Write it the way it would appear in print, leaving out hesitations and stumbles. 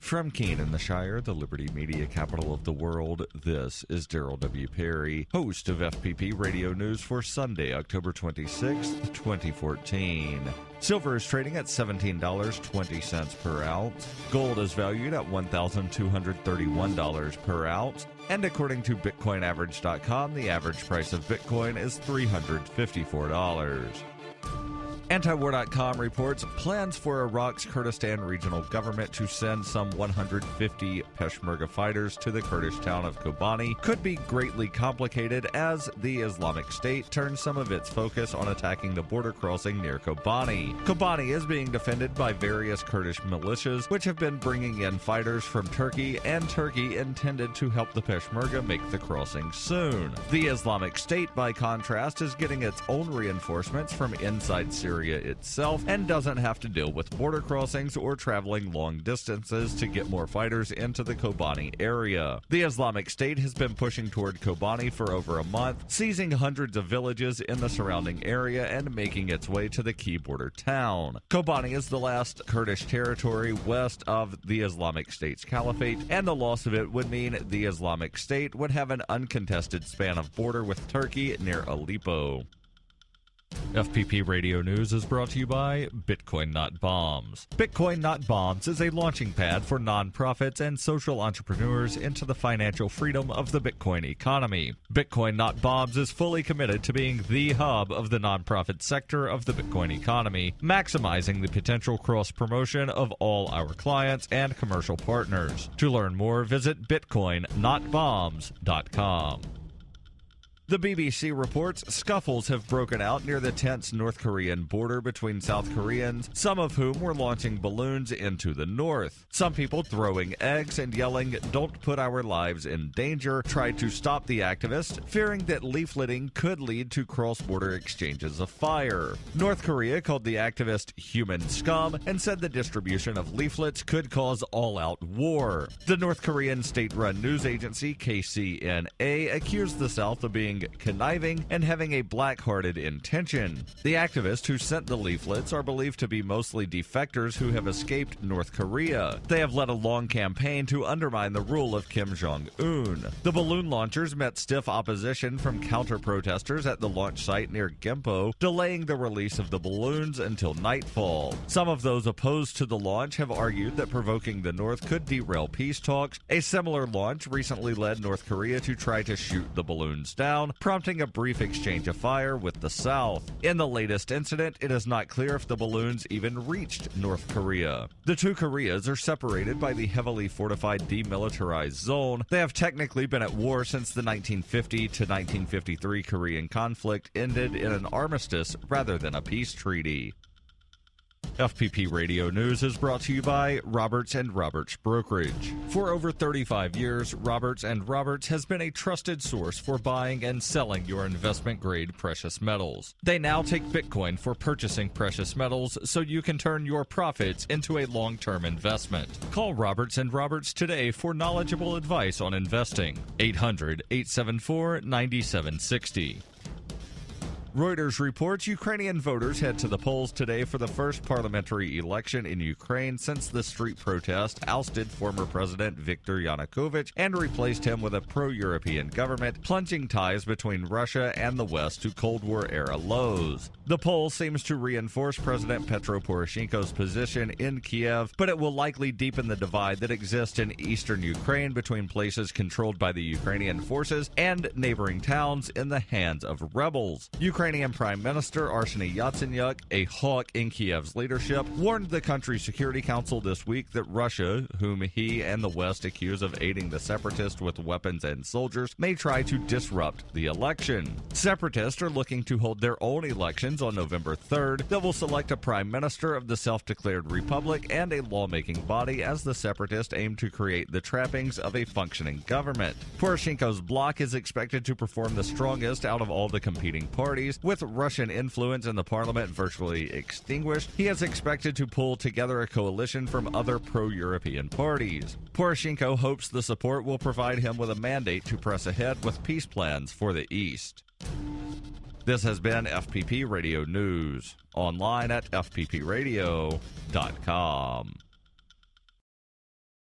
From Keene in the Shire, the Liberty Media capital of the world, this is Daryl W. Perry, host of FPP Radio News for Sunday, October 26, 2014. Silver is trading at $17.20 per ounce. Gold is valued at $1,231 per ounce. And according to BitcoinAverage.com, the average price of Bitcoin is $354. Antiwar.com reports plans for Iraq's Kurdistan regional government to send some 150 Peshmerga fighters to the Kurdish town of Kobani could be greatly complicated as the Islamic State turns some of its focus on attacking the border crossing near Kobani. Kobani is being defended by various Kurdish militias, which have been bringing in fighters from Turkey, and Turkey intended to help the Peshmerga make the crossing soon. The Islamic State, by contrast, is getting its own reinforcements from inside Syria itself and doesn't have to deal with border crossings or traveling long distances to get more fighters into the Kobani area. The Islamic State has been pushing toward Kobani for over a month, seizing hundreds of villages in the surrounding area and making its way to the key border town. Kobani is the last Kurdish territory west of the Islamic State's caliphate, and the loss of it would mean the Islamic State would have an uncontested span of border with Turkey near Aleppo. FPP Radio News is brought to you by Bitcoin Not Bombs. Bitcoin Not Bombs is a launching pad for nonprofits and social entrepreneurs into the financial freedom of the Bitcoin economy. Bitcoin Not Bombs is fully committed to being the hub of the nonprofit sector of the Bitcoin economy, maximizing the potential cross-promotion of all our clients and commercial partners. To learn more, visit bitcoinnotbombs.com. The BBC reports scuffles have broken out near the tense North Korean border between South Koreans, some of whom were launching balloons into the north. Some people throwing eggs and yelling, "Don't put our lives in danger," tried to stop the activists, fearing that leafleting could lead to cross-border exchanges of fire. North Korea called the activist human scum and said the distribution of leaflets could cause all-out war. The North Korean state-run news agency KCNA accused the South of being conniving and having a black-hearted intention. The activists who sent the leaflets are believed to be mostly defectors who have escaped North Korea. They have led a long campaign to undermine the rule of Kim Jong-un. The balloon launchers met stiff opposition from counter-protesters at the launch site near Gimpo, delaying the release of the balloons until nightfall. Some of those opposed to the launch have argued that provoking the North could derail peace talks. A similar launch recently led North Korea to try to shoot the balloons down, prompting a brief exchange of fire with the South. In the latest incident, it is not clear if the balloons even reached North Korea. The two Koreas are separated by the heavily fortified demilitarized zone. They have technically been at war since the 1950 to 1953 Korean conflict ended in an armistice rather than a peace treaty. FPP Radio News is brought to you by Roberts & Roberts Brokerage. For over 35 years, Roberts & Roberts has been a trusted source for buying and selling your investment-grade precious metals. They now take Bitcoin for purchasing precious metals so you can turn your profits into a long-term investment. Call Roberts & Roberts today for knowledgeable advice on investing. 800-874-9760. Reuters reports Ukrainian voters head to the polls today for the first parliamentary election in Ukraine since the street protest ousted former President Viktor Yanukovych and replaced him with a pro-European government, plunging ties between Russia and the West to Cold War-era lows. The poll seems to reinforce President Petro Poroshenko's position in Kiev, but it will likely deepen the divide that exists in eastern Ukraine between places controlled by the Ukrainian forces and neighboring towns in the hands of rebels. Ukrainian Prime Minister Arseniy Yatsenyuk, a hawk in Kiev's leadership, warned the country's Security Council this week that Russia, whom he and the West accuse of aiding the separatists with weapons and soldiers, may try to disrupt the election. Separatists are looking to hold their own elections on November 3rd that will select a prime minister of the self-declared republic and a lawmaking body as the separatists aim to create the trappings of a functioning government. Poroshenko's bloc is expected to perform the strongest out of all the competing parties. With Russian influence in the parliament virtually extinguished, he is expected to pull together a coalition from other pro-European parties. Poroshenko hopes the support will provide him with a mandate to press ahead with peace plans for the East. This has been FPP Radio News, online at fppradio.com.